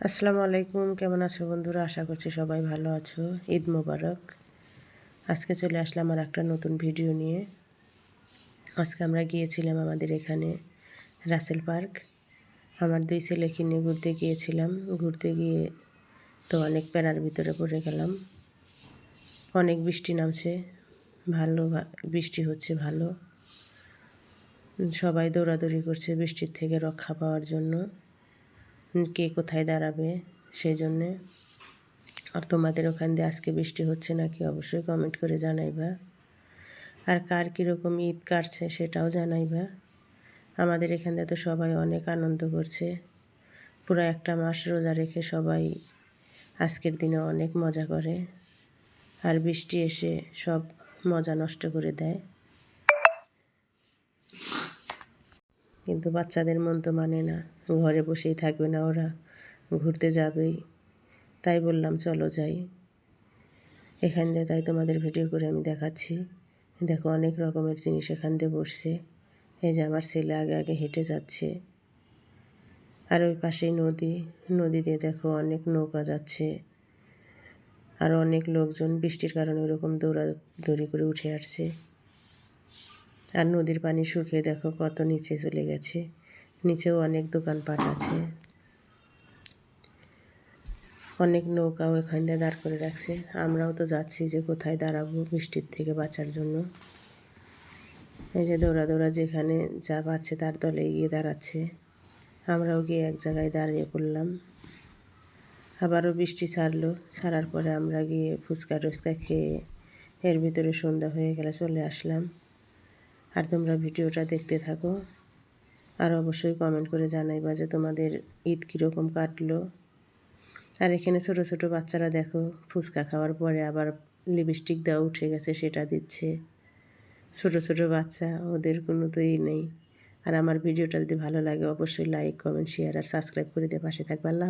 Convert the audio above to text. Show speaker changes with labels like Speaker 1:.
Speaker 1: আসসালামু আলাইকুম, কেমন আছো বন্ধুরা? আশা করছি সবাই ভালো আছো। ঈদ মোবারক। আজকে চলে আসলাম আর একটা নতুন ভিডিও নিয়ে। আজকে আমরা গিয়েছিলাম আমাদের এখানে রাসেল পার্ক। আমার 2 ছেলেকে নিয়ে ঘুরতে গিয়েছিলাম। ঘুরতে গিয়ে তো অনেক প্যারার ভিতরে পড়ে গেলাম। অনেক বৃষ্টি নামছে, ভালো বৃষ্টি হচ্ছে ভালো। সবাই দৌড়াদৌড়ি করছে বৃষ্টির থেকে রক্ষা পাওয়ার জন্য, কে কোথায় দাঁড়াবে সেই জন্যে। আর তোমাদের ওখান দিয়ে আজকে বৃষ্টি হচ্ছে নাকি অবশ্যই কমেন্ট করে জানাইবা। আর কার কীরকম ঈদ কাটছে সেটাও জানাইবা। আমাদের এখানে তো সবাই অনেক আনন্দ করছে। পুরো একটা মাস রোজা রেখে সবাই আজকের দিনে অনেক মজা করে। আর বৃষ্টি এসে সব মজা নষ্ট করে দেয়। কিন্তু বাচ্চাদের মন তো মানে না, ঘরে বসেই থাকবে না, ওরা ঘুরতে যাবেই। তাই বললাম চলো যাই এখান দিয়ে। তাই তোমাদের ভিডিও করে আমি দেখাচ্ছি। দেখো অনেক রকমের জিনিস এখান দিয়ে বসছে। এই যে আমার ছেলে আগে আগে হেঁটে যাচ্ছে। আর ওই পাশেই নদী, নদীতে দেখো অনেক নৌকা যাচ্ছে। আর অনেক লোকজন বৃষ্টির কারণে ওরকম দৌড়াদৌড়ি করে উঠে আসছে। আর নদীর পানি শুকিয়ে দেখো কত নিচে চলে গেছে। নিচেও অনেক দোকানপাট আছে। অনেক নৌকাও এখান দিয়ে দাঁড় করে রাখছে। আমরাও তো যাচ্ছি যে কোথায় দাঁড়াবো বৃষ্টির থেকে বাঁচার জন্য। এই যে দৌড়া যেখানে যা পাচ্ছে তার দলে গিয়ে দাঁড়াচ্ছে। আমরাও গিয়ে এক জায়গায় দাঁড়িয়ে পড়লাম। আবারও বৃষ্টি ছাড়লো, ছাড়ার পরে আমরা গিয়ে ফুচকা টুচকা খেয়ে এর ভিতরে সন্ধ্যা হয়ে গেলে চলে আসলাম। আর তোমরা ভিডিওটা দেখতে থাকো। আর অবশ্যই কমেন্ট করে জানাইবা যে তোমাদের ঈদ কীরকম কাটলো। আর এখানে ছোট ছোট বাচ্চারা দেখো ফুচকা খাওয়ার পরে আবার লিপস্টিক দেওয়া উঠে গেছে, সেটা দিচ্ছে। ছোট ছোট বাচ্চা, ওদের কোনো তো নেই। আর আমার ভিডিওটা যদি ভালো লাগে অবশ্যই লাইক, কমেন্ট, শেয়ার আর সাবস্ক্রাইব করে দিয়ে পাশে থাকবে। আল্লাহ।